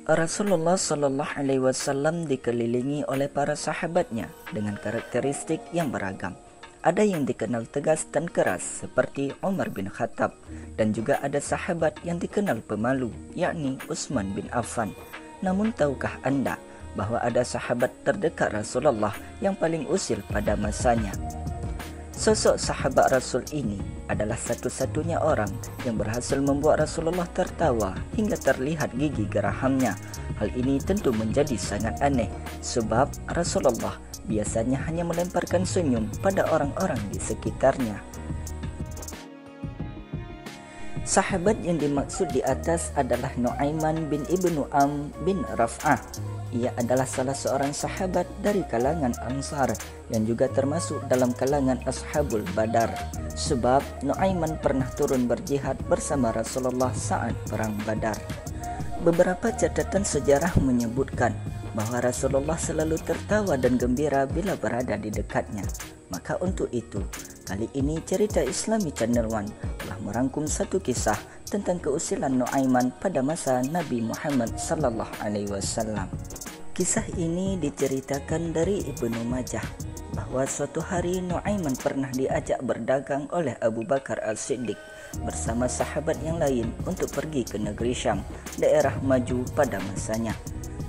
Rasulullah Shallallahu Alaihi Wasallam dikelilingi oleh para sahabatnya dengan karakteristik yang beragam. Ada yang dikenal tegas dan keras seperti Umar bin Khattab, dan juga ada sahabat yang dikenal pemalu, yakni Utsman bin Affan. Namun tahukah Anda bahwa ada sahabat terdekat Rasulullah yang paling usil pada masanya? Sosok sahabat Rasul ini adalah satu-satunya orang yang berhasil membuat Rasulullah tertawa hingga terlihat gigi gerahamnya. Hal ini tentu menjadi sangat aneh sebab Rasulullah biasanya hanya melemparkan senyum pada orang-orang di sekitarnya. Sahabat yang dimaksud di atas adalah Nu'aiman bin Ibnu Am bin Raf'ah. Ia adalah salah seorang sahabat dari kalangan Ansar yang juga termasuk dalam kalangan Ashabul Badar. Sebab Nu'aiman pernah turun berjihad bersama Rasulullah saat perang Badar. Beberapa catatan sejarah menyebutkan bahwa Rasulullah selalu tertawa dan gembira bila berada di dekatnya. Maka untuk itu, kali ini cerita Islami Channel One telah merangkum satu kisah tentang keusilan Nu'aiman pada masa Nabi Muhammad sallallahu alaihi wasallam. Kisah ini diceritakan dari Ibnu Majah bahwa suatu hari Nu'aiman pernah diajak berdagang oleh Abu Bakar As-Siddiq bersama sahabat yang lain untuk pergi ke negeri Syam, daerah maju pada masanya.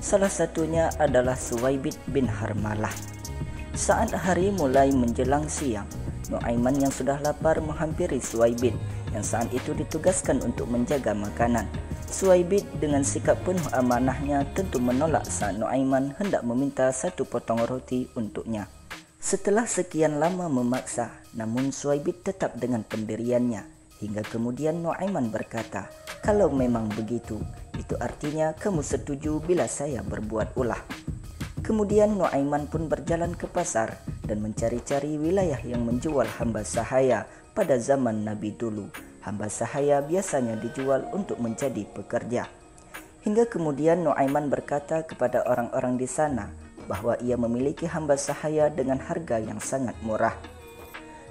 Salah satunya adalah Suwaibid bin Harmalah. Saat hari mulai menjelang siang, Nu'aiman yang sudah lapar menghampiri Suwaibid yang saat itu ditugaskan untuk menjaga makanan. Suwaibid dengan sikap penuh amanahnya tentu menolak saat Nu'aiman hendak meminta satu potong roti untuknya. Setelah sekian lama memaksa, namun Suwaibid tetap dengan pendiriannya, hingga kemudian Nu'aiman berkata, "Kalau memang begitu, itu artinya kamu setuju bila saya berbuat ulah." Kemudian Nu'aiman pun berjalan ke pasar dan mencari-cari wilayah yang menjual hamba sahaya pada zaman Nabi dulu. Hamba sahaya biasanya dijual untuk menjadi pekerja. Hingga kemudian Nu'aiman berkata kepada orang-orang di sana bahwa ia memiliki hamba sahaya dengan harga yang sangat murah.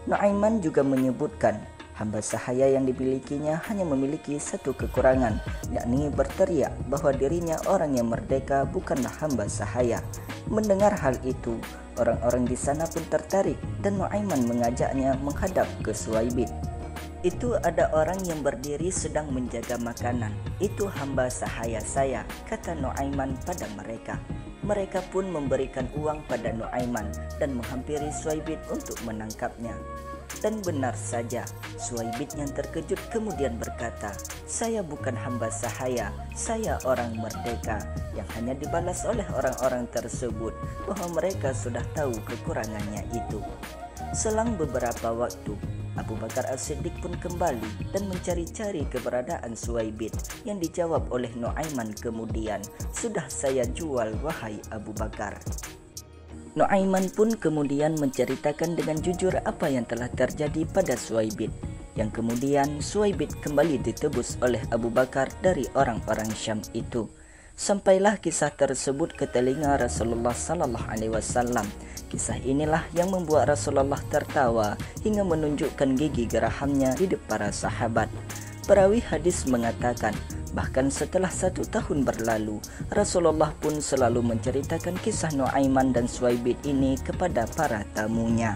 Nu'aiman juga menyebutkan hamba sahaya yang dimilikinya hanya memiliki satu kekurangan, yakni berteriak bahwa dirinya orang yang merdeka bukanlah hamba sahaya. Mendengar hal itu, orang-orang di sana pun tertarik dan Nu'aiman mengajaknya menghadap ke Suwaibid. "Itu ada orang yang berdiri sedang menjaga makanan. Itu hamba sahaya saya," kata Nu'aiman pada mereka. Mereka pun memberikan uang pada Nu'aiman dan menghampiri Suwaibid untuk menangkapnya. Dan benar saja, Suwaibid yang terkejut kemudian berkata, "Saya bukan hamba sahaya, saya orang merdeka," yang hanya dibalas oleh orang-orang tersebut bahwa mereka sudah tahu kekurangannya itu. Selang beberapa waktu, Abu Bakar As-Siddiq pun kembali dan mencari-cari keberadaan Suwaibid, yang dijawab oleh Nu'aiman kemudian, "Sudah saya jual wahai Abu Bakar." Nu'aiman pun kemudian menceritakan dengan jujur apa yang telah terjadi pada Suwaibid, yang kemudian Suwaibid kembali ditebus oleh Abu Bakar dari orang-orang Syam itu. Sampailah kisah tersebut ke telinga Rasulullah sallallahu alaihi wasallam. Kisah inilah yang membuat Rasulullah tertawa hingga menunjukkan gigi gerahamnya di depan para sahabat. Perawi hadis mengatakan, bahkan setelah 1 tahun berlalu, Rasulullah pun selalu menceritakan kisah Nu'aiman dan Suwaibid ini kepada para tamunya.